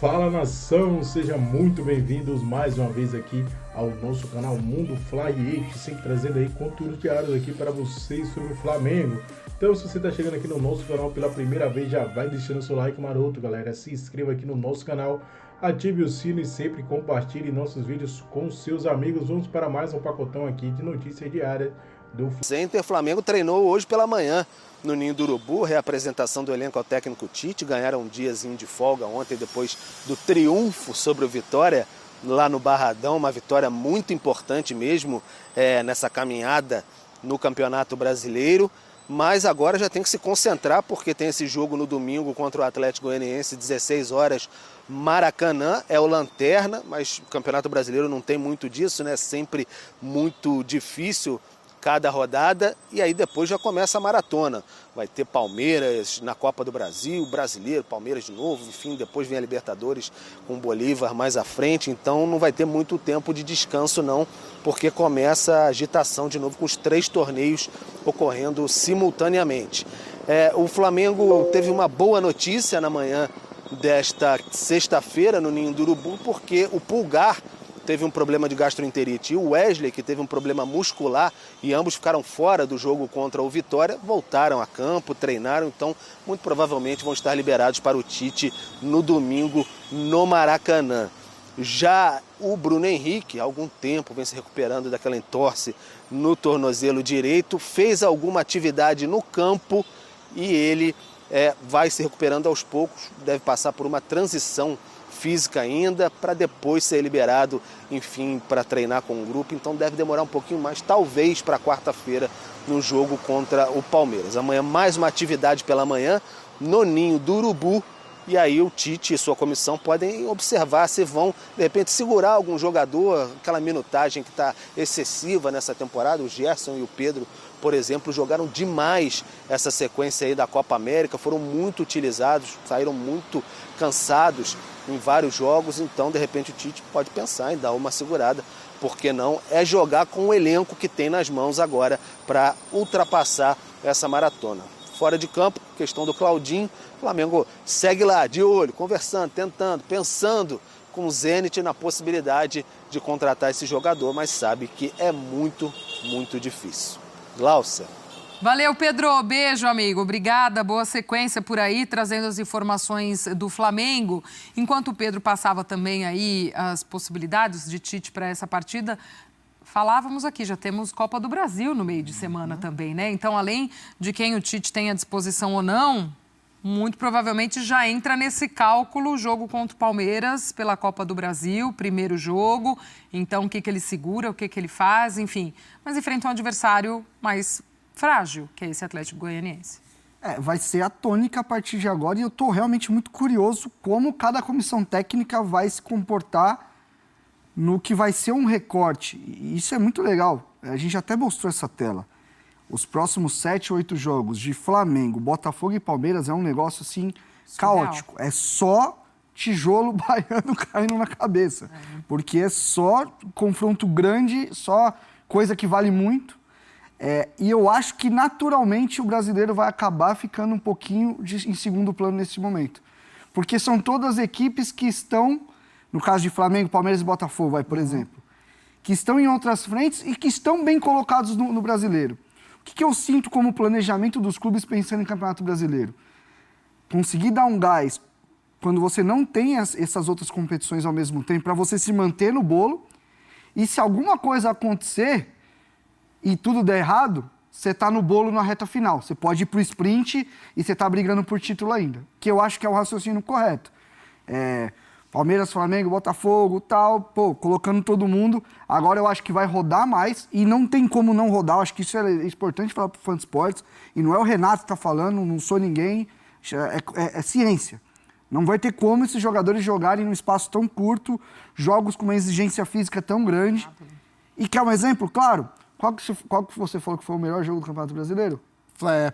Fala nação, sejam muito bem-vindos mais uma vez aqui ao nosso canal Mundo Fly 8, sempre trazendo aí conteúdos diários aqui para vocês sobre o Flamengo. Então, se você está chegando aqui no nosso canal pela primeira vez, já vai deixando seu like maroto, galera. Se inscreva aqui no nosso canal, ative o sino e sempre compartilhe nossos vídeos com seus amigos. Vamos para mais um pacotão aqui de notícias diárias do Center. Flamengo treinou hoje pela manhã no Ninho do Urubu, reapresentação do elenco ao técnico Tite. Ganharam um diazinho de folga ontem depois do triunfo sobre o Vitória lá no Barradão, uma vitória muito importante mesmo nessa caminhada no Campeonato Brasileiro. Mas agora já tem que se concentrar porque tem esse jogo no domingo contra o Atlético Goianiense, 16 horas, Maracanã. É o lanterna, mas o Campeonato Brasileiro não tem muito disso, né? Sempre muito difícil cada rodada, e aí depois já começa a maratona. Vai ter Palmeiras na Copa do Brasil, Brasileiro, Palmeiras de novo, enfim, depois vem a Libertadores com o Bolívar mais à frente, então não vai ter muito tempo de descanso não, porque começa a agitação de novo com os 3 torneios ocorrendo simultaneamente. O Flamengo teve uma boa notícia na manhã desta sexta-feira no Ninho do Urubu, porque o Pulgar teve um problema de gastroenterite e o Wesley, que teve um problema muscular, e ambos ficaram fora do jogo contra o Vitória, voltaram a campo, treinaram, então muito provavelmente vão estar liberados para o Tite no domingo no Maracanã. Já o Bruno Henrique, há algum tempo, vem se recuperando daquela entorse no tornozelo direito, fez alguma atividade no campo e ele vai se recuperando aos poucos, deve passar por uma transição física ainda, para depois ser liberado, enfim, para treinar com o grupo. Então deve demorar um pouquinho mais, talvez para quarta-feira, no jogo contra o Palmeiras. Amanhã mais uma atividade pela manhã no Ninho do Urubu, e aí o Tite e sua comissão podem observar se vão, de repente, segurar algum jogador, aquela minutagem que está excessiva nessa temporada. O Gerson e o Pedro, por exemplo, jogaram demais essa sequência aí da Copa América, foram muito utilizados, saíram muito cansados em vários jogos, então de repente o Tite pode pensar em dar uma segurada, porque não é jogar com o elenco que tem nas mãos agora para ultrapassar essa maratona. Fora de campo, questão do Claudinho, o Flamengo segue lá, de olho, conversando, tentando, pensando com o Zenit na possibilidade de contratar esse jogador, mas sabe que é muito, muito difícil. Glaucia. Valeu, Pedro. Beijo, amigo. Obrigada. Boa sequência por aí, trazendo as informações do Flamengo. Enquanto o Pedro passava também aí as possibilidades de Tite para essa partida, falávamos aqui, já temos Copa do Brasil no meio de semana também, né? Então, além de quem o Tite tem à disposição ou não, muito provavelmente já entra nesse cálculo o jogo contra o Palmeiras pela Copa do Brasil, primeiro jogo. Então, o que ele segura, o que ele faz, enfim. Mas enfrenta um adversário mais frágil, que é esse Atlético Goianiense. Vai ser a tônica a partir de agora, e eu estou realmente muito curioso como cada comissão técnica vai se comportar no que vai ser um recorte. E isso é muito legal. A gente até mostrou essa tela. Os próximos 7, 8 jogos de Flamengo, Botafogo e Palmeiras é um negócio assim caótico. É só tijolo baiano caindo na cabeça. Porque é só confronto grande, só coisa que vale muito. E eu acho que naturalmente o brasileiro vai acabar ficando um pouquinho em segundo plano nesse momento. Porque são todas equipes que estão, no caso de Flamengo, Palmeiras e Botafogo, por exemplo, que estão em outras frentes e que estão bem colocados no brasileiro. O que eu sinto como planejamento dos clubes pensando em Campeonato Brasileiro? Conseguir dar um gás quando você não tem essas outras competições ao mesmo tempo, para você se manter no bolo, e se alguma coisa acontecer e tudo der errado, você está no bolo na reta final. Você pode ir para o sprint e você está brigando por título ainda. Que eu acho que é o raciocínio correto. Palmeiras, Flamengo, Botafogo, tal, colocando todo mundo. Agora eu acho que vai rodar mais e não tem como não rodar. Eu acho que isso é importante falar para o fã de esportes. E não é o Renato que está falando, não sou ninguém. É ciência. Não vai ter como esses jogadores jogarem num espaço tão curto, jogos com uma exigência física tão grande. E quer um exemplo? Claro. Qual que você falou que foi o melhor jogo do Campeonato Brasileiro?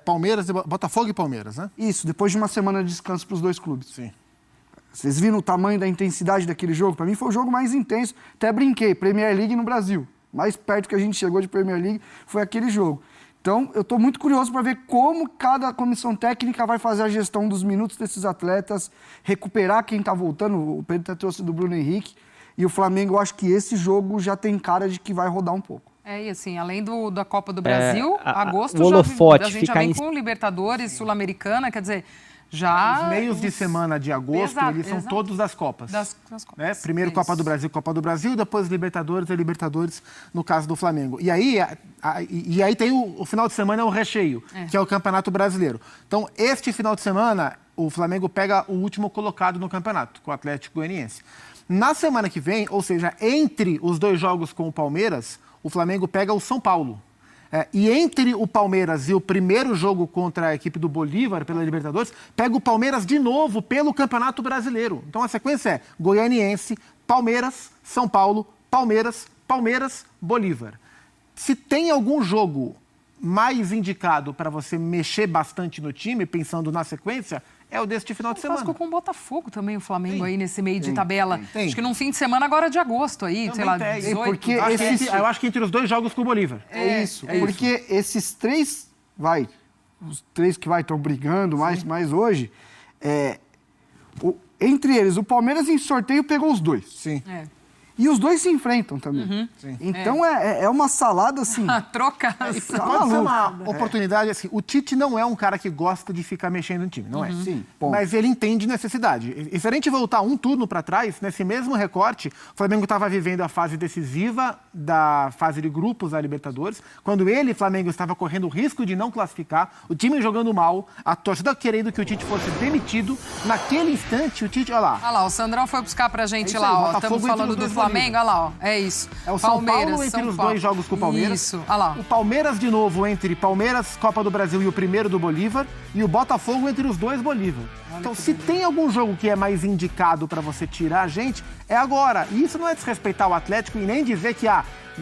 Palmeiras, Botafogo e Palmeiras, né? Isso, depois de uma semana de descanso para os dois clubes. Sim. Vocês viram o tamanho da intensidade daquele jogo? Para mim foi o jogo mais intenso. Até brinquei, Premier League no Brasil. Mais perto que a gente chegou de Premier League foi aquele jogo. Então, eu estou muito curioso para ver como cada comissão técnica vai fazer a gestão dos minutos desses atletas, recuperar quem está voltando. O Pedro até trouxe do Bruno Henrique. E o Flamengo, eu acho que esse jogo já tem cara de que vai rodar um pouco. E assim, além da Copa do Brasil, agosto o holofote a gente já vem com Libertadores, Sul-Americana, quer dizer, já... Os meios de semana de agosto, eles são todos das Copas. Das Copas. Né? Primeiro Copa do Brasil, depois Libertadores e Libertadores, no caso do Flamengo. E aí tem o final de semana, o recheio, que é o Campeonato Brasileiro. Então, este final de semana, o Flamengo pega o último colocado no campeonato, com o Atlético Goianiense. Na semana que vem, ou seja, entre os 2 jogos com o Palmeiras, o Flamengo pega o São Paulo. E entre o Palmeiras e o primeiro jogo contra a equipe do Bolívar, pela Libertadores, pega o Palmeiras de novo pelo Campeonato Brasileiro. Então a sequência é Goianiense, Palmeiras, São Paulo, Palmeiras, Bolívar. Se tem algum jogo mais indicado para você mexer bastante no time, pensando na sequência, é o deste final de semana. Ficou com o Botafogo também, o Flamengo aí nesse meio de tabela. Acho que num fim de semana agora de agosto aí, também sei lá, tem. 18. Porque eu acho que entre os 2 jogos com o Bolívar. Porque esses 3, os 3 que estão brigando mais hoje, entre eles, o Palmeiras em sorteio pegou os 2. Sim. E os 2 se enfrentam também. Então é uma salada assim. Troca. Pode ser uma oportunidade assim. O Tite não é um cara que gosta de ficar mexendo no time, não é? Sim, mas ele entende necessidade. E se a gente voltar um turno para trás, nesse mesmo recorte, o Flamengo estava vivendo a fase decisiva da fase de grupos da Libertadores, quando ele, Flamengo, estava correndo o risco de não classificar, o time jogando mal, a torcida querendo que o Tite fosse demitido. Naquele instante, o Tite, olha lá. Olha lá, o Sandrão foi buscar pra gente aí, lá, ó. Estamos falando do Flamengo, olha lá, ó. É isso. É o São Paulo entre os 2 jogos com o Palmeiras. Isso, olha lá. O Palmeiras de novo entre Palmeiras, Copa do Brasil e o primeiro do Bolívar. E o Botafogo entre os 2 Bolívar. Então, se tem algum jogo que é mais indicado para você tirar a gente, é agora. E isso não é desrespeitar o Atlético e nem dizer que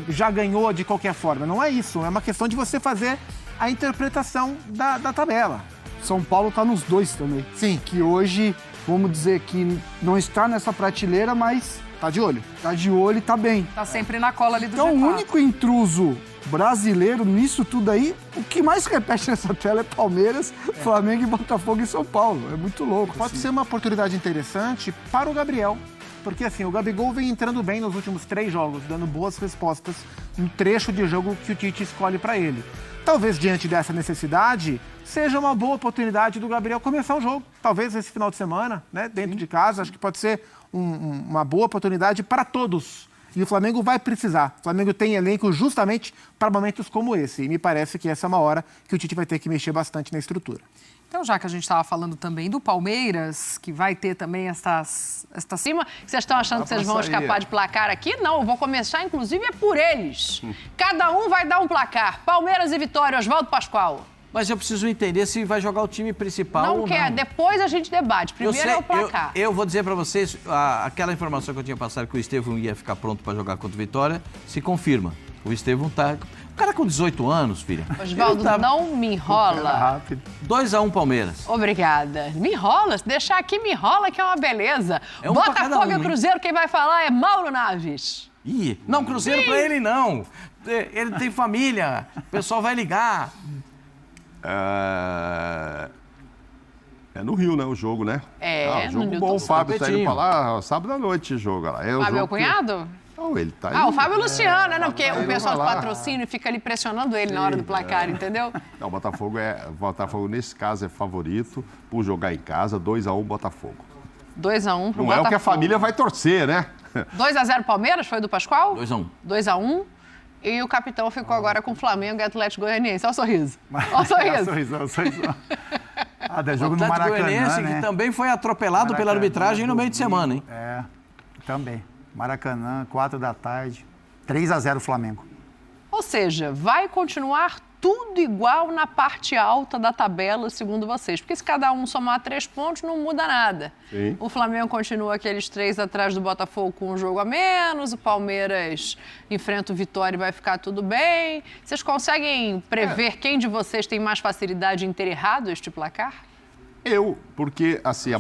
já ganhou de qualquer forma. Não é isso. É uma questão de você fazer a interpretação da tabela. São Paulo está nos 2 também. Sim. Que hoje, vamos dizer que não está nessa prateleira, mas... Tá de olho. Tá de olho e tá bem. Tá sempre na cola ali do Então, G4. o único intruso brasileiro nisso tudo aí, o que mais repete nessa tela é Palmeiras, Flamengo e Botafogo e São Paulo. É muito louco. Pode ser uma oportunidade interessante para o Gabriel. Porque, assim, o Gabigol vem entrando bem nos últimos 3 jogos, dando boas respostas no trecho de jogo que o Tite escolhe para ele. Talvez, diante dessa necessidade, seja uma boa oportunidade do Gabriel começar o jogo. Talvez esse final de semana, né, dentro de casa. Acho que pode ser uma boa oportunidade para todos. E o Flamengo vai precisar. O Flamengo tem elenco justamente para momentos como esse. E me parece que essa é uma hora que o Tite vai ter que mexer bastante na estrutura. Então, já que a gente estava falando também do Palmeiras, que vai ter também esta cima, vocês estão achando que vocês vão escapar de placar aqui? Não, eu vou começar, inclusive, é por eles. Cada um vai dar um placar. Palmeiras e Vitória, Oswaldo Pascoal. Mas eu preciso entender se vai jogar o time principal ou não. Não quer, depois a gente debate. Primeiro é o placar. Eu vou dizer para vocês, aquela informação que eu tinha passado que o Estevão ia ficar pronto para jogar contra o Vitória, se confirma. O Estevão tá... O cara com 18 anos, filha. Oswaldo, não me enrola. 2-1 Palmeiras. Obrigada. Me enrola, se deixar aqui me enrola que é uma beleza. É um pra cada Botafogo e um, Cruzeiro, quem vai falar é Mauro Naves. Ih, não, Cruzeiro para ele não. Ele tem família, o pessoal vai ligar. É no Rio, né, o jogo, né? É, o jogo no bom, o Newton Fábio tá indo pra lá, sábado à noite o jogo lá. Fábio é o cunhado? Não, ele tá aí. O Fábio Luciano, né? Porque o pessoal do patrocínio fica ali pressionando ele na hora do placar, entendeu? Não, o Botafogo nesse caso é favorito por jogar em casa, 2-1 Botafogo. 2-1 pro Botafogo. Não é o que a família vai torcer, né? 2-0 Palmeiras, foi do Pascoal? 2-1. 2-1. E o capitão ficou agora com Flamengo e Atlético Goianiense. Olha o sorriso. Olha o sorriso. Olha o sorriso. É jogo no Maracanã, Goianiense, né? que também foi atropelado pela arbitragem no meio de semana, hein? Também. Maracanã, 4 da tarde, 3-0 Flamengo. Ou seja, vai continuar tudo igual na parte alta da tabela, segundo vocês. Porque se cada um somar 3 pontos, não muda nada. Sim. O Flamengo continua aqueles 3 atrás do Botafogo com um jogo a menos, o Palmeiras enfrenta o Vitória e vai ficar tudo bem. Vocês conseguem prever quem de vocês tem mais facilidade em ter errado este placar? Porque, assim,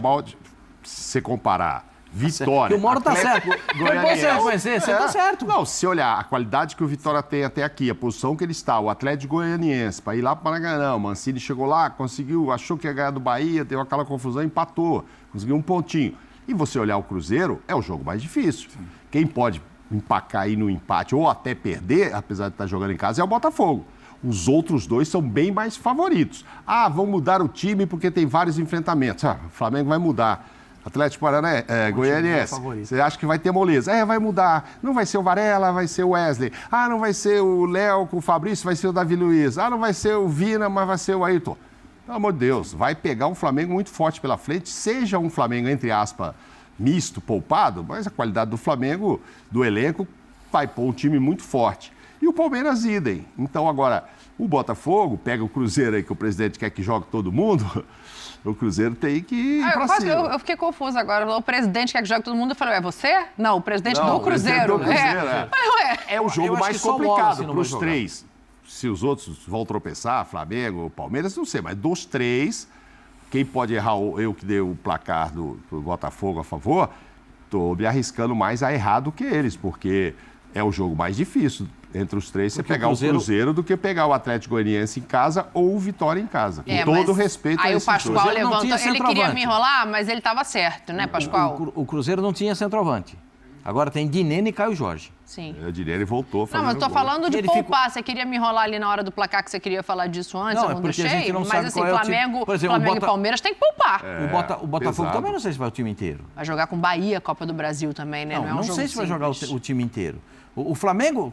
se você comparar Vitória. E o Mauro tá certo. Depois você reconhecer, você tá certo. Não, se olhar a qualidade que o Vitória tem até aqui, a posição que ele está, o Atlético Goianiense, para ir lá para o Maracanã, o Mancini chegou lá, conseguiu, achou que ia ganhar do Bahia, deu aquela confusão, empatou, conseguiu um pontinho. E você olhar o Cruzeiro, é o jogo mais difícil. Sim. Quem pode empacar aí no empate ou até perder, apesar de estar jogando em casa, é o Botafogo. Os outros dois são bem mais favoritos. Ah, vão mudar o time porque tem vários enfrentamentos. Ah, o Flamengo vai mudar. Atlético Paranaense, Goianiense, você acha que vai ter moleza? Vai mudar. Não vai ser o Varela, vai ser o Wesley. Ah, não vai ser o Léo com o Fabrício, vai ser o Davi Luiz. Ah, não vai ser o Vina, mas vai ser o Ayrton. Pelo amor de Deus, vai pegar um Flamengo muito forte pela frente, seja um Flamengo, entre aspas, misto, poupado, mas a qualidade do Flamengo, do elenco, vai pôr um time muito forte. E o Palmeiras idem. Então, agora, o Botafogo pega o Cruzeiro aí, que o presidente quer que jogue todo mundo... O Cruzeiro tem que ir pra cima. Eu fiquei confusa agora. O presidente quer que jogue todo mundo. Eu falei, é você? Não, o presidente do Cruzeiro. O é o jogo mais complicado para os três. Se os outros vão tropeçar, Flamengo, Palmeiras, não sei. Mas dos três, quem pode errar, eu que dei o placar do Botafogo a favor, estou me arriscando mais a errar do que eles, porque é o jogo mais difícil. Entre os três, você pegar o Cruzeiro do que pegar o Atlético Goianiense em casa ou o Vitória em casa. Com todo respeito a esses dois. Aí o Pascoal levantou, ele queria me enrolar, mas ele estava certo, né, Pascoal? O Cruzeiro não tinha centroavante. Agora tem Dinene e Caio Jorge. Sim. O Dinene voltou fazendo Não, mas eu tô falando de poupar. Você queria me enrolar ali na hora do placar que você queria falar disso antes, eu não deixei. Mas assim, Flamengo e Palmeiras tem que poupar. O Botafogo também não sei se vai o time inteiro. Vai jogar com Bahia, Copa do Brasil também, né? Não sei se vai jogar o time inteiro. O Flamengo,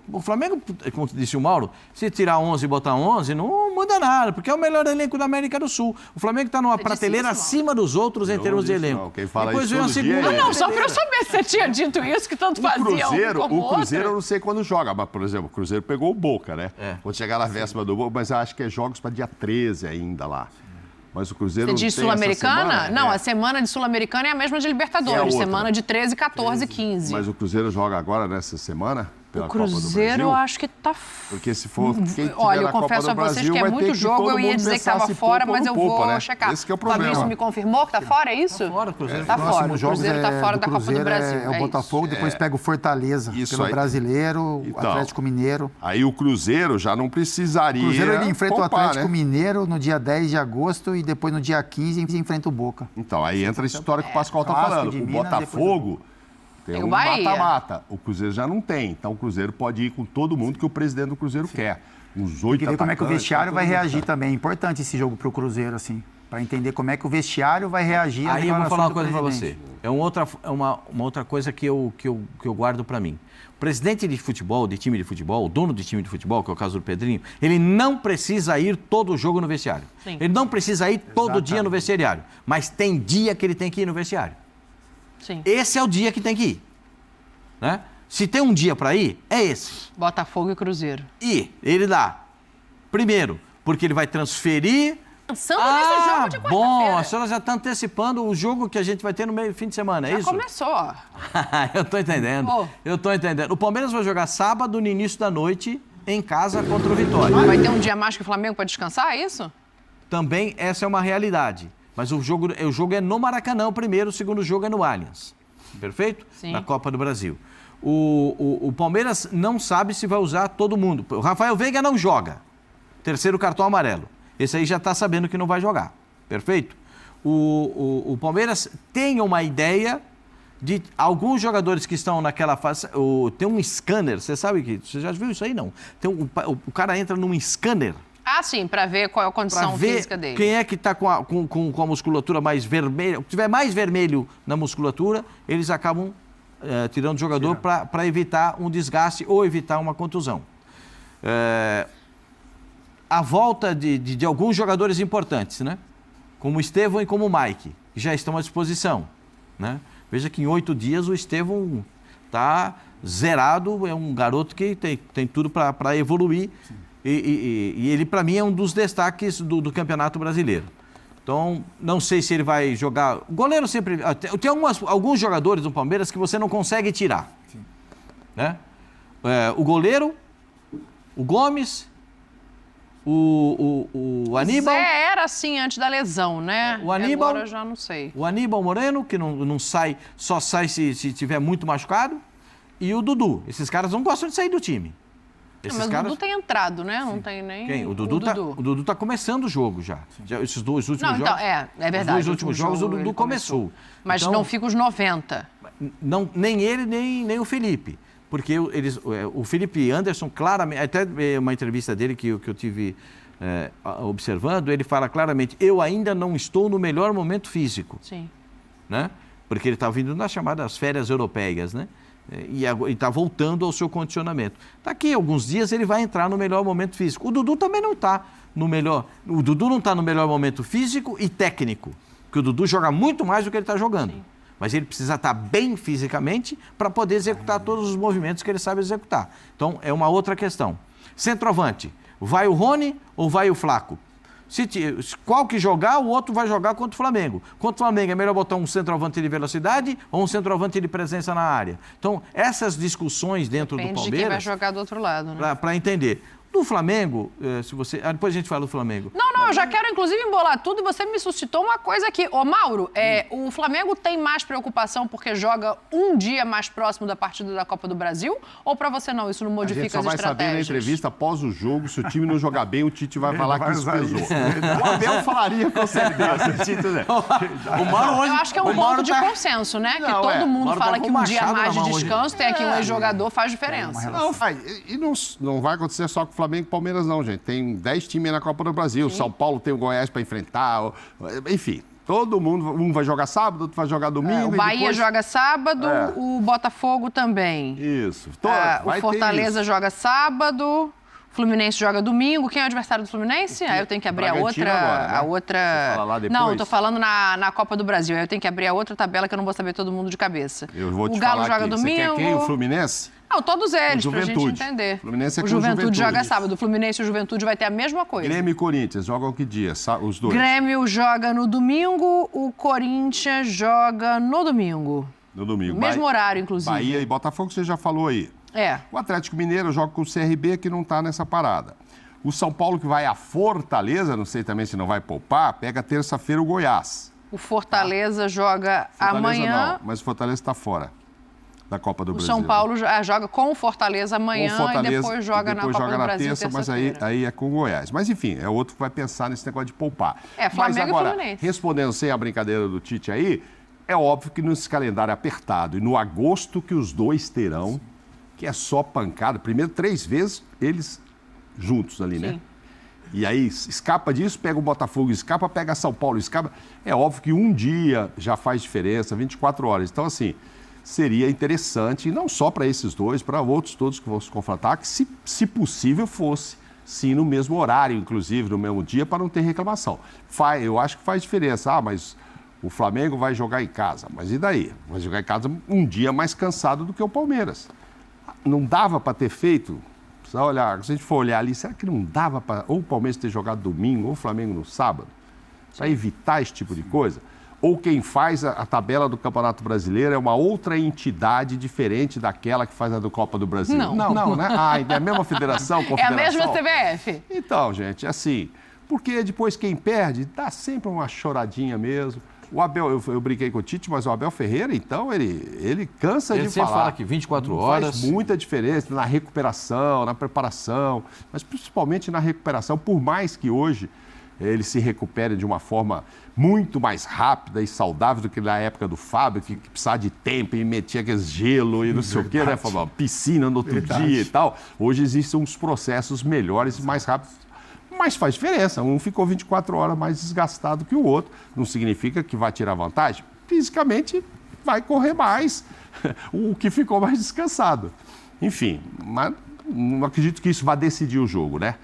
como disse o Mauro, se tirar 11 e botar 11, não muda nada, porque é o melhor elenco da América do Sul. O Flamengo está numa prateleira acima dos outros em termos de elenco. Quem fala depois isso vem a segunda. Não, só para eu saber se você tinha dito isso, que tanto fazia o Cruzeiro eu não sei quando joga, mas, por exemplo, o Cruzeiro pegou o Boca, né? Vou chegar na véspera do Boca, mas eu acho que é jogos para dia 13 ainda lá. Mas o Cruzeiro Você diz Sul-Americana? Não, a semana de Sul-Americana é a mesma de Libertadores. Semana de 13, 14, 15. Mas o Cruzeiro joga agora nessa semana? O Cruzeiro, eu acho que tá... Porque se for quem Olha, eu confesso a vocês que é muito jogo, eu ia dizer que estava fora, mas eu vou checar. Esse que é o problema. Fabrício me confirmou que tá fora, é isso? Tá fora, o Cruzeiro. Tá fora, o Cruzeiro tá fora da Copa do Brasil. É o Botafogo, depois pega o Fortaleza, pelo Brasileiro, o Atlético Mineiro. Aí o Cruzeiro já não precisaria... O Cruzeiro ele enfrenta o Atlético Mineiro no dia 10 de agosto e depois no dia 15 enfrenta o Boca. Então, aí entra essa história que o Pascoal tá falando. O Botafogo... Tem um mata-mata. O Cruzeiro já não tem. Então o Cruzeiro pode ir com todo mundo que o presidente do Cruzeiro quer. Uns 8 Tem que ver como é que o vestiário vai reagir também. É importante esse jogo para o Cruzeiro, assim. Para entender como é que o vestiário vai reagir. Aí eu vou falar uma coisa para você. É uma outra coisa que eu guardo para mim. O presidente de futebol, de time de futebol, o dono de time de futebol, que é o caso do Pedrinho, ele não precisa ir todo jogo no vestiário. Sim. Ele não precisa ir todo dia no vestiário. Mas tem dia que ele tem que ir no vestiário. Sim. Esse é o dia que tem que ir. Né? Se tem um dia para ir, é esse. Botafogo e Cruzeiro. E ele dá. Primeiro, porque ele vai transferir... Pensando nesse jogo de quarta-feira. Bom, a senhora já está antecipando o jogo que a gente vai ter no meio fim de semana, é isso? Já começou. Eu estou entendendo. Eu estou entendendo. O Palmeiras vai jogar sábado, no início da noite, em casa contra o Vitória. Vai ter um dia mais que o Flamengo para descansar, é isso? Também essa é uma realidade. Mas o jogo é no Maracanã, o primeiro, o segundo jogo é no Allianz. Perfeito? Sim. Na Copa do Brasil. O Palmeiras não sabe se vai usar todo mundo. O Rafael Veiga não joga. Terceiro cartão amarelo. Esse aí já está sabendo que não vai jogar. Perfeito? O Palmeiras tem uma ideia de alguns jogadores que estão naquela fase. Tem um scanner, você sabe que. Você já viu isso aí? Não. O cara entra num scanner. Ah, sim, para ver qual é a condição física dele. Quem é que está com a musculatura mais vermelha. Se tiver mais vermelho na musculatura, eles acabam tirando o jogador para evitar um desgaste ou evitar uma contusão. A volta de alguns jogadores importantes, né? Como o Estevão e como o Mike, que já estão à disposição. Né? Veja que em 8 dias o Estevão está zerado, é um garoto que tem tudo para evoluir. E ele, para mim, é um dos destaques do Campeonato Brasileiro. Então, não sei se ele vai jogar... O goleiro sempre... Tem alguns jogadores do Palmeiras que você não consegue tirar. Sim. Né? O goleiro, o Gomes O Aníbal... Zé era assim antes da lesão, né? O Aníbal... Agora eu já não sei. O Aníbal Moreno, que não sai, só sai se tiver muito machucado. E o Dudu. Esses caras não gostam de sair do time. Mas o Dudu tem entrado, né? Não tem nem... Quem? O Dudu tá começando o jogo já. Esses dois últimos jogos... Então, é verdade. Os dois últimos jogos o Dudu começou. Mas então, não fica os 90. Não, nem ele, nem o Felipe. Porque o Felipe Anderson, claramente... Até uma entrevista dele que eu tive observando, ele fala claramente, eu ainda não estou no melhor momento físico. Sim. Né? Porque ele está vindo nas chamadas férias europeias, né? E está voltando ao seu condicionamento. Daqui a alguns dias ele vai entrar no melhor momento físico. O Dudu também não está no melhor... O Dudu não está no melhor momento físico e técnico. Porque o Dudu joga muito mais do que ele está jogando. Sim. Mas ele precisa estar bem fisicamente para poder executar todos os movimentos que ele sabe executar. Então, é uma outra questão. Centroavante, vai o Rony ou vai o Flaco? Qual que jogar, o outro vai jogar contra o Flamengo. Contra o Flamengo é melhor botar um centroavante de velocidade ou um centroavante de presença na área. Então, essas discussões dentro do Palmeiras... Depende de quem vai jogar do outro lado, né? Para entender. Do Flamengo, se você... depois a gente fala do Flamengo. Não, eu já quero inclusive embolar tudo e você me suscitou uma coisa aqui. Ô, Mauro, o Flamengo tem mais preocupação porque joga um dia mais próximo da partida da Copa do Brasil? Ou para você não, isso não modifica as estratégias? A gente só vai saber na entrevista após o jogo, se o time não jogar bem, o Tite vai falar que isso pesou. O Abel falaria com certeza. O Mauro hoje... Eu acho que é um ponto de consenso, né? Que todo mundo fala que um dia mais de descanso, tem aqui um ex-jogador, faz diferença. Não vai acontecer só com o Flamengo e Palmeiras não, gente. Tem 10 times na Copa do Brasil. Sim. São Paulo tem o Goiás para enfrentar. Enfim, todo mundo. Um vai jogar sábado, outro vai jogar domingo. O Bahia joga sábado, o Botafogo também. Isso. O Fortaleza joga sábado, o Fluminense joga domingo. Quem é o adversário do Fluminense? Aí eu tenho que abrir a outra... Não, eu tô falando na Copa do Brasil. Aí eu tenho que abrir a outra tabela que eu não vou saber todo mundo de cabeça. Eu vou te o Galo falar joga aqui. domingo. Você quer quem? O Fluminense? Não, todos eles, pra gente entender. Fluminense o Juventude joga sábado. O Fluminense e o Juventude vai ter a mesma coisa. Grêmio e Corinthians jogam que dia? Os dois. Grêmio joga no domingo, o Corinthians joga no domingo. No domingo. Mesmo horário, inclusive. Bahia e Botafogo, você já falou aí. O Atlético Mineiro joga com o CRB, que não está nessa parada. O São Paulo, que vai à Fortaleza, não sei também se não vai poupar, pega terça-feira o Goiás. O Fortaleza joga amanhã. Não, mas o Fortaleza está fora da Copa do Brasil. O São Paulo joga com o Fortaleza amanhã e depois joga na Copa do Brasil terça, mas aí é com o Goiás. Mas enfim, é outro que vai pensar nesse negócio de poupar. Flamengo mas agora, e Fluminense. Respondendo sem a brincadeira do Tite aí, é óbvio que nesse calendário apertado e no agosto que os dois terão, que é só pancada, primeiro 3 vezes eles juntos ali, né? E aí escapa disso, pega o Botafogo, escapa, pega São Paulo, escapa. É óbvio que um dia já faz diferença, 24 horas. Então, assim, seria interessante, e não só para esses dois, para outros todos que vão se confrontar, que se possível fosse, sim, no mesmo horário, inclusive, no mesmo dia, para não ter reclamação. Eu acho que faz diferença. Mas o Flamengo vai jogar em casa. Mas e daí? Vai jogar em casa um dia mais cansado do que o Palmeiras. Não dava para ter feito... Se a gente for olhar ali, será que não dava para ou o Palmeiras ter jogado domingo ou o Flamengo no sábado? Para evitar esse tipo de coisa? Ou quem faz a tabela do Campeonato Brasileiro é uma outra entidade diferente daquela que faz a do Copa do Brasil? Não, né? É a mesma federação, confederação? É a mesma CBF. Então, gente, assim, porque depois quem perde dá sempre uma choradinha mesmo. O Abel, eu brinquei com o Tite, mas o Abel Ferreira, então, ele cansa de falar. Ele fala que 24 horas... Faz muita diferença na recuperação, na preparação, mas principalmente na recuperação, por mais que hoje ele se recupere de uma forma muito mais rápida e saudável do que na época do Fábio, que precisava de tempo e metia aquele gelo e não sei o quê, né? Falava, piscina no outro dia e tal. Hoje existem uns processos melhores e mais rápidos. Mas faz diferença. Um ficou 24 horas mais desgastado que o outro. Não significa que vai tirar vantagem. Fisicamente, vai correr mais o que ficou mais descansado. Enfim, mas não acredito que isso vá decidir o jogo, né?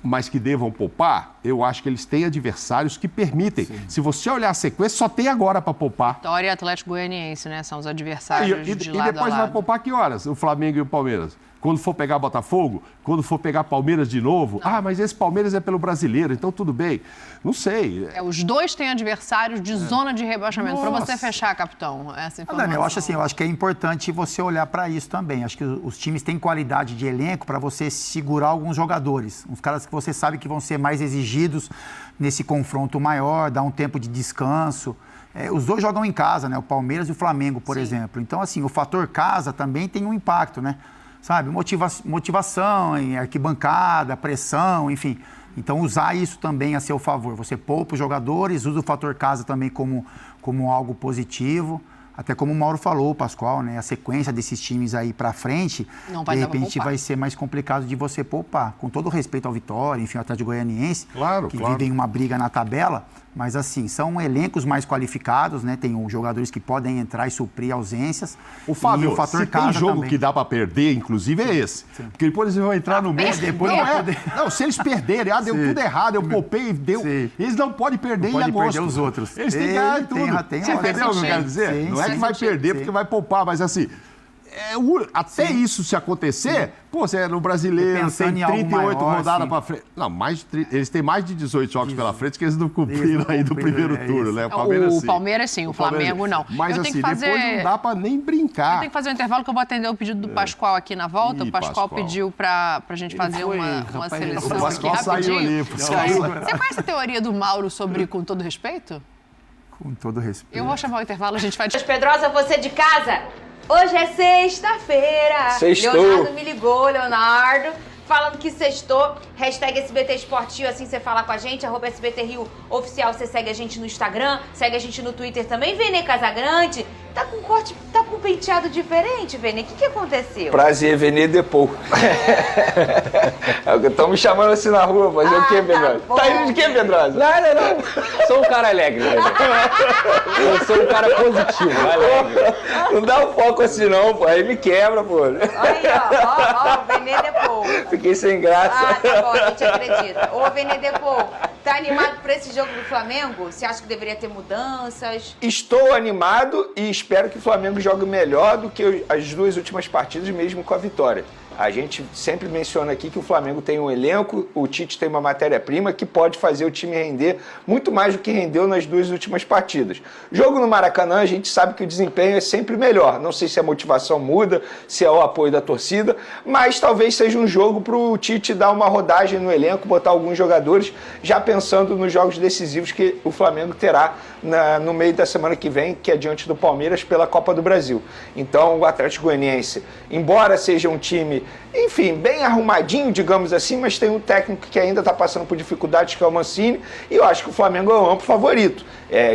Mas que devam poupar, eu acho que eles têm adversários que permitem. Sim. Se você olhar a sequência, só tem agora para poupar. Vitória e Atlético Goianiense, né? São os adversários de lado a lado. E depois vai poupar que horas? O Flamengo e o Palmeiras. Quando for pegar Botafogo, quando for pegar Palmeiras de novo, mas esse Palmeiras é pelo brasileiro, então tudo bem. Não sei. Os dois têm adversários de zona de rebaixamento. Para você fechar, capitão, essa informação. Dani, eu acho que é importante você olhar para isso também. Acho que os times têm qualidade de elenco para você segurar alguns jogadores. Uns caras que você sabe que vão ser mais exigidos nesse confronto maior, dar um tempo de descanso. Os dois jogam em casa, né? O Palmeiras e o Flamengo, por exemplo. Então, assim, o fator casa também tem um impacto, né? Sabe, motivação em arquibancada, pressão, enfim. Então, usar isso também a seu favor. Você poupa os jogadores, usa o fator casa também como algo positivo. Até como o Mauro falou, o Pascoal, né? A sequência desses times aí pra frente, de repente vai ser mais complicado de você poupar. Com todo respeito ao Vitória, enfim, ao Atlético Goianiense, que vivem uma briga na tabela, mas assim, são elencos mais qualificados, né? Tem jogadores que podem entrar e suprir ausências. O Fábio, e o fator se casa tem jogo também. que dá pra perder, inclusive, é esse. Sim. Porque depois eles vão entrar no meio, depois não, se eles perderem, deu tudo errado, eu poupei, deu. Sim. Eles não podem perder em agosto. Perder os outros. Eles têm que ganhar tudo. Você entendeu o que eu quero dizer? Sim, não é que vai perder porque vai poupar, mas assim, até isso se acontecer, você é no brasileiro, tem 38 rodadas para frente. Não, eles têm mais de 18 jogos pela frente que eles não cumpriram aí do primeiro turno, né? O Palmeiras sim, o Flamengo não. Mas assim, depois não dá para nem brincar. Eu tenho que fazer um intervalo que eu vou atender o pedido do Pascoal aqui na volta. O Pascoal pediu pra gente fazer uma seleção o Pascoal aqui rapidinho. Saiu Você conhece a teoria do Mauro sobre com todo respeito? Com todo respeito. Eu vou chamar o intervalo, a gente vai... Pedrosa, você de casa? Hoje é sexta-feira. Sextou. Leonardo me ligou, Leonardo, falando que sextou. Hashtag SBT Esportivo, assim você fala com a gente. @SBT Rio Oficial, você segue a gente no Instagram, segue a gente no Twitter também. Vene Casagrande, tá com corte, tá com um penteado diferente, Vene. O que aconteceu? Prazer, Vene Depou. Estão me chamando assim na rua, fazer o quê, Pedrosa? Tá indo de quê, Pedrosa? Não. Sou um cara alegre, né? Eu sou um cara positivo, alegre. Não dá um foco assim não, pô. Aí me quebra, pô. Aí, ó, Vene Depou. Fiquei sem graça. Tá bom, a gente acredita. Ô, Vene Depou, tá animado pra esse jogo do Flamengo? Você acha que deveria ter mudanças? Estou animado e espero que o Flamengo jogue melhor do que as duas últimas partidas, mesmo com a vitória. A gente sempre menciona aqui que o Flamengo tem um elenco, o Tite tem uma matéria-prima que pode fazer o time render muito mais do que rendeu nas duas últimas partidas. Jogo no Maracanã, a gente sabe que o desempenho é sempre melhor. Não sei se a motivação muda, se é o apoio da torcida, mas talvez seja um jogo para o Tite dar uma rodagem no elenco, botar alguns jogadores, já pensando nos jogos decisivos que o Flamengo terá no meio da semana que vem, que é diante do Palmeiras pela Copa do Brasil. Então o Atlético Goianiense, embora seja um time, enfim, bem arrumadinho, digamos assim, mas tem um técnico que ainda está passando por dificuldades, que é o Mancini, e eu acho que o Flamengo é o amplo favorito.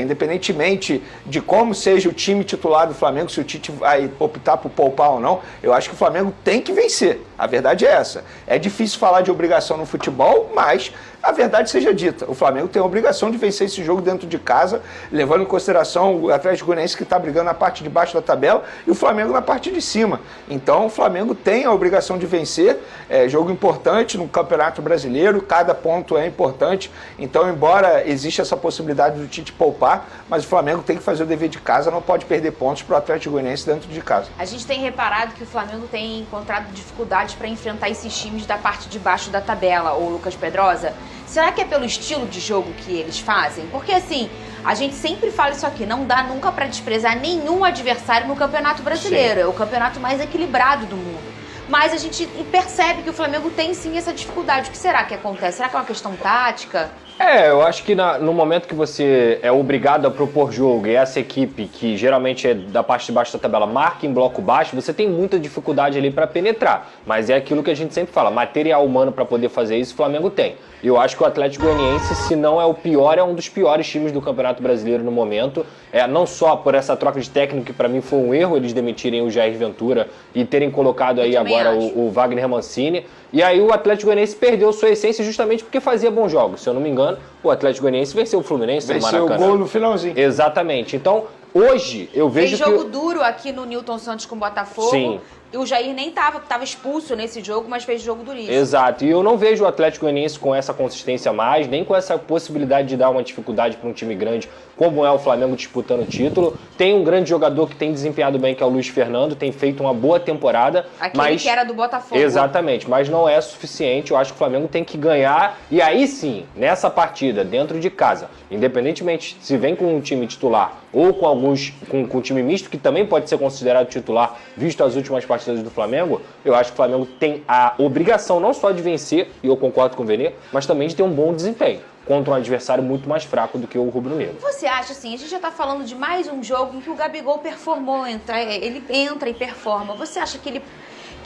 Independentemente de como seja o time titular do Flamengo, se o Tite vai optar por poupar ou não, eu acho que o Flamengo tem que vencer. A verdade é essa. É difícil falar de obrigação no futebol, mas a verdade seja dita. O Flamengo tem a obrigação de vencer esse jogo dentro de casa, levando em consideração o Atlético Goianiense que está brigando na parte de baixo da tabela e o Flamengo na parte de cima. Então o Flamengo tem a obrigação de vencer. É jogo importante no Campeonato Brasileiro, cada ponto é importante. Então, embora exista essa possibilidade do Tite poupar, mas o Flamengo tem que fazer o dever de casa, não pode perder pontos para o Atlético Goianiense dentro de casa. A gente tem reparado que o Flamengo tem encontrado dificuldades para enfrentar esses times da parte de baixo da tabela, ô Lucas Pedrosa. Será que é pelo estilo de jogo que eles fazem? Porque assim, a gente sempre fala isso aqui, não dá nunca para desprezar nenhum adversário no Campeonato Brasileiro. Sim. É o campeonato mais equilibrado do mundo. Mas a gente percebe que o Flamengo tem sim essa dificuldade. O que será que acontece? Será que é uma questão tática? Eu acho que no momento que você é obrigado a propor jogo e essa equipe, que geralmente é da parte de baixo da tabela, marca em bloco baixo, você tem muita dificuldade ali para penetrar. Mas é aquilo que a gente sempre fala, material humano para poder fazer isso, o Flamengo tem. Eu acho que o Atlético Goianiense, se não é o pior, é um dos piores times do Campeonato Brasileiro no momento. Não só por essa troca de técnico, que para mim foi um erro eles demitirem o Jair Ventura e terem colocado aí agora o Wagner Mancini. E aí o Atlético Goianiense perdeu sua essência justamente porque fazia bons jogos. Se eu não me engano, o Atlético Goianiense venceu o Fluminense no Maracanã. Venceu o gol no finalzinho. Exatamente. Então, hoje eu vejo Tem jogo duro aqui no Newton Santos com o Botafogo. Sim. E o Jair nem estava expulso nesse jogo, mas fez jogo duríssimo. Exato. E eu não vejo o Atlético Goianiense com essa consistência mais, nem com essa possibilidade de dar uma dificuldade para um time grande, como é o Flamengo disputando o título. Tem um grande jogador que tem desempenhado bem, que é o Luiz Fernando, tem feito uma boa temporada. Aquele que era do Botafogo. Exatamente, mas não é suficiente. Eu acho que o Flamengo tem que ganhar. E aí sim, nessa partida, dentro de casa, independentemente se vem com um time titular ou com com um time misto, que também pode ser considerado titular, visto as últimas partidas do Flamengo, eu acho que o Flamengo tem a obrigação não só de vencer, e eu concordo com o Vene, mas também de ter um bom desempenho contra um adversário muito mais fraco do que o rubro-negro. Você acha assim, a gente já tá falando de mais um jogo em que o Gabigol performou, ele entra e performa. Você acha que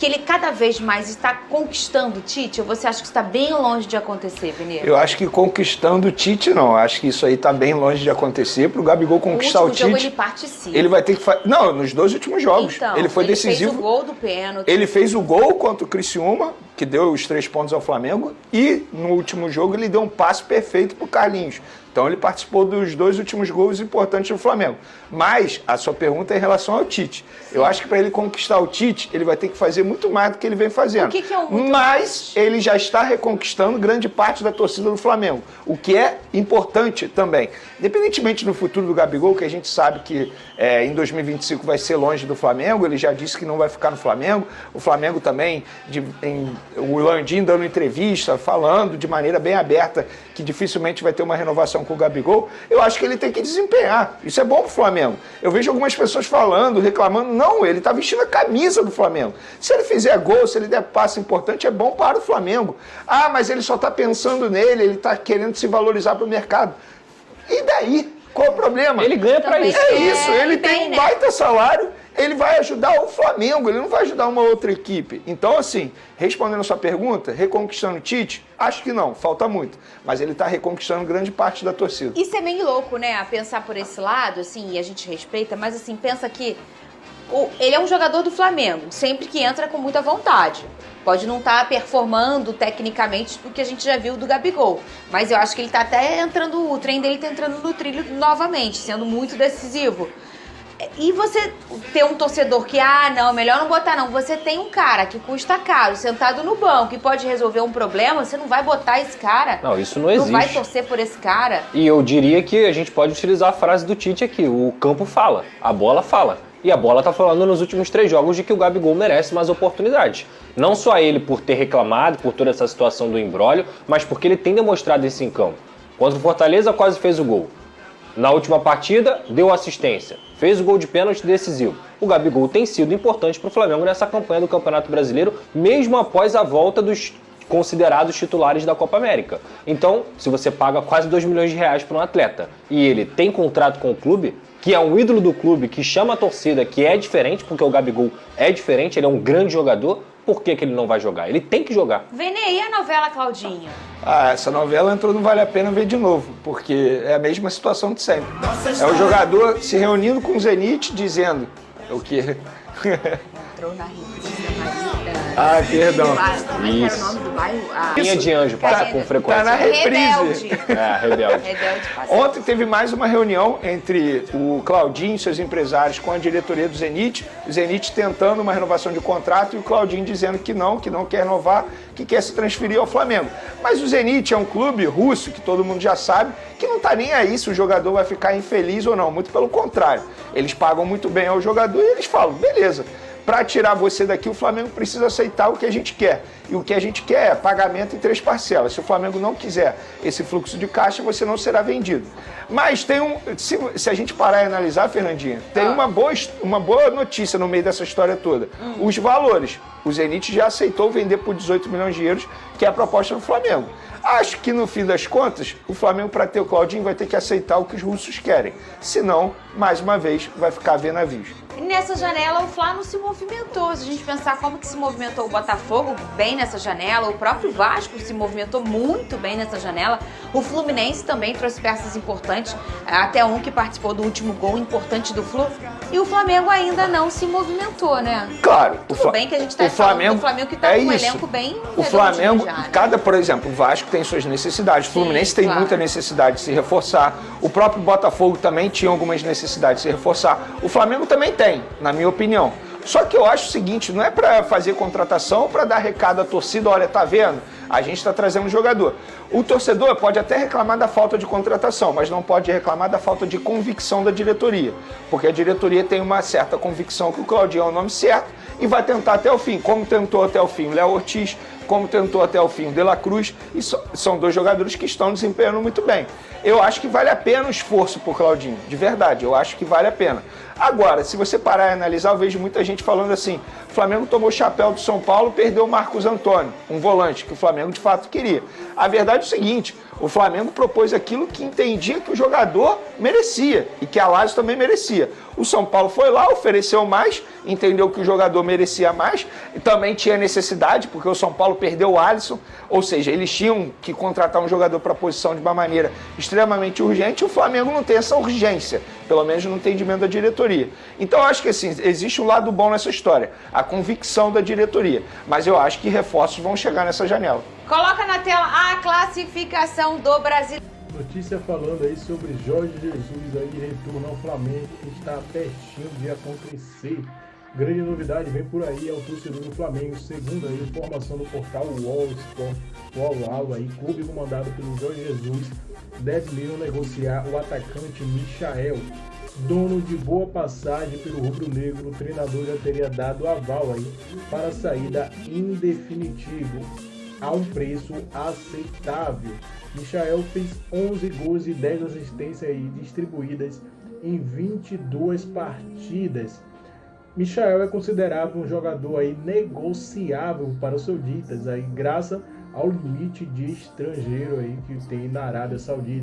ele cada vez mais está conquistando o Tite? Ou você acha que está bem longe de acontecer, Vene? Eu acho que conquistando o Tite, não. Eu acho que isso aí está bem longe de acontecer. Para o Gabigol conquistar o Tite... No último jogo ele participa. Ele vai ter que fazer... Não, nos 2 últimos jogos. Então, ele foi decisivo. Ele fez o gol do pênalti. Ele fez o gol contra o Criciúma, que deu os 3 pontos ao Flamengo. E no último jogo ele deu um passe perfeito para o Carlinhos. Então ele participou dos 2 últimos gols importantes do Flamengo. Mas a sua pergunta é em relação ao Tite. Eu acho que para ele conquistar o Tite, ele vai ter que fazer muito mais do que ele vem fazendo. O que é o muito mais? Ele já está reconquistando grande parte da torcida do Flamengo, o que é importante também. Independentemente do futuro do Gabigol, que a gente sabe que em 2025 vai ser longe do Flamengo, ele já disse que não vai ficar no Flamengo. O Flamengo também, o Landim dando entrevista, falando de maneira bem aberta que dificilmente vai ter uma renovação com o Gabigol. Eu acho que ele tem que desempenhar. Isso é bom pro Flamengo. Eu vejo algumas pessoas falando, reclamando. Não, ele tá vestindo a camisa do Flamengo. Se ele fizer gol, se ele der passe importante, é bom para o Flamengo. Ah, mas ele só tá pensando nele, ele tá querendo se valorizar pro mercado. E daí? Qual o problema? Ele ganha para isso. É isso, ele tem um baita salário, ele vai ajudar o Flamengo, ele não vai ajudar uma outra equipe. Então, assim, respondendo a sua pergunta, reconquistando o Tite, acho que não, falta muito. Mas ele está reconquistando grande parte da torcida. Isso é meio louco, né? A pensar por esse lado, assim, e a gente respeita, mas assim, pensa que ele é um jogador do Flamengo, sempre que entra com muita vontade. Pode não estar performando tecnicamente do que a gente já viu do Gabigol. Mas eu acho que ele está até entrando, o trem dele está entrando no trilho novamente, sendo muito decisivo. E você ter um torcedor que, não, melhor não botar não. Você tem um cara que custa caro, sentado no banco, e pode resolver um problema, você não vai botar esse cara? Não, isso não existe. Não vai torcer por esse cara? E eu diria que a gente pode utilizar a frase do Tite aqui, o campo fala, a bola fala. E a bola tá falando nos últimos 3 jogos de que o Gabigol merece mais oportunidades. Não só ele por ter reclamado, por toda essa situação do imbróglio, mas porque ele tem demonstrado isso em campo. Contra o Fortaleza quase fez o gol. Na última partida, deu assistência. Fez o gol de pênalti decisivo. O Gabigol tem sido importante para o Flamengo nessa campanha do Campeonato Brasileiro, mesmo após a volta dos considerados titulares da Copa América. Então, se você paga quase 2 milhões de reais para um atleta e ele tem contrato com o clube, que é um ídolo do clube, que chama a torcida, que é diferente, porque o Gabigol é diferente, ele é um grande jogador, por que ele não vai jogar? Ele tem que jogar. Vene, e a novela, Claudinho? Essa novela entrou no Vale a Pena Ver de novo, porque é a mesma situação de sempre. É o jogador se reunindo com o Zenit, dizendo o que... Entrou na reprise da Marita. Perdão. Como é que era o nome do bairro? Linha de Anjo, passa com frequência. Tá na reprise. Rebelde. Ontem teve mais uma reunião entre o Claudinho e seus empresários com a diretoria do Zenit. O Zenit tentando uma renovação de contrato e o Claudinho dizendo que não quer renovar, que quer se transferir ao Flamengo. Mas o Zenit é um clube russo, que todo mundo já sabe, que não tá nem aí se o jogador vai ficar infeliz ou não. Muito pelo contrário. Eles pagam muito bem ao jogador e eles falam, beleza. Para tirar você daqui, o Flamengo precisa aceitar o que a gente quer. E o que a gente quer é pagamento em 3 parcelas. Se o Flamengo não quiser esse fluxo de caixa, você não será vendido. Mas tem se a gente parar e analisar, Fernandinha, tem uma boa notícia no meio dessa história toda. Os valores. O Zenit já aceitou vender por 18 milhões de euros, que é a proposta do Flamengo. Acho que no fim das contas, o Flamengo, para ter o Claudinho, vai ter que aceitar o que os russos querem. Senão, mais uma vez, vai ficar vendo navios. E nessa janela o Fla não se movimentou. Se a gente pensar como que se movimentou o Botafogo bem nessa janela, o próprio Vasco se movimentou muito bem nessa janela. O Fluminense também trouxe peças importantes, até um que participou do último gol importante do Flu. E o Flamengo ainda não se movimentou, né? Claro. Tudo bem que a gente está falando do Flamengo que está com um elenco bem... O Flamengo, né? Por exemplo, o Vasco tem suas necessidades. O Fluminense tem muita necessidade de se reforçar. O próprio Botafogo também tinha algumas necessidades de se reforçar. O Flamengo também tem, na minha opinião. Só que eu acho o seguinte, não é para fazer contratação ou para dar recado à torcida, olha, tá vendo? A gente está trazendo um jogador. O torcedor pode até reclamar da falta de contratação, mas não pode reclamar da falta de convicção da diretoria, porque a diretoria tem uma certa convicção que o Claudinho é o nome certo e vai tentar até o fim, como tentou até o fim o Léo Ortiz, como tentou até o fim o De La Cruz, e são dois jogadores que estão desempenhando muito bem. Eu acho que vale a pena o esforço por Claudinho, de verdade, eu acho que vale a pena. Agora, se você parar e analisar, eu vejo muita gente falando assim, o Flamengo tomou o chapéu do São Paulo, perdeu o Marcos Antônio, um volante que o Flamengo de fato queria. A verdade é o seguinte, o Flamengo propôs aquilo que entendia que o jogador merecia e que a Lazio também merecia. O São Paulo foi lá, ofereceu mais, entendeu que o jogador merecia mais e também tinha necessidade, porque o São Paulo perdeu o Alisson, ou seja, eles tinham que contratar um jogador para a posição de uma maneira extremamente urgente, e o Flamengo não tem essa urgência, pelo menos no entendimento da diretoria. Então eu acho que assim, existe um lado bom nessa história, a convicção da diretoria, mas eu acho que reforços vão chegar nessa janela. Coloca na tela a classificação do Brasil. Notícia falando aí sobre Jorge Jesus aí retorno ao Flamengo, que está pertinho de acontecer. Grande novidade vem por aí ao torcedor do Flamengo, segundo a informação do portal UOL aí, clube comandado pelo Jorge Jesus deve mesmo negociar o atacante Michael. Dono de boa passagem pelo rubro-negro, o treinador já teria dado aval aí para a saída em definitivo a um preço aceitável. Michael fez 11 gols e 10 assistências aí distribuídas em 22 partidas. Michael é considerado um jogador aí negociável para os sauditas, aí, graças ao limite de estrangeiro aí que tem na Arábia Saudita.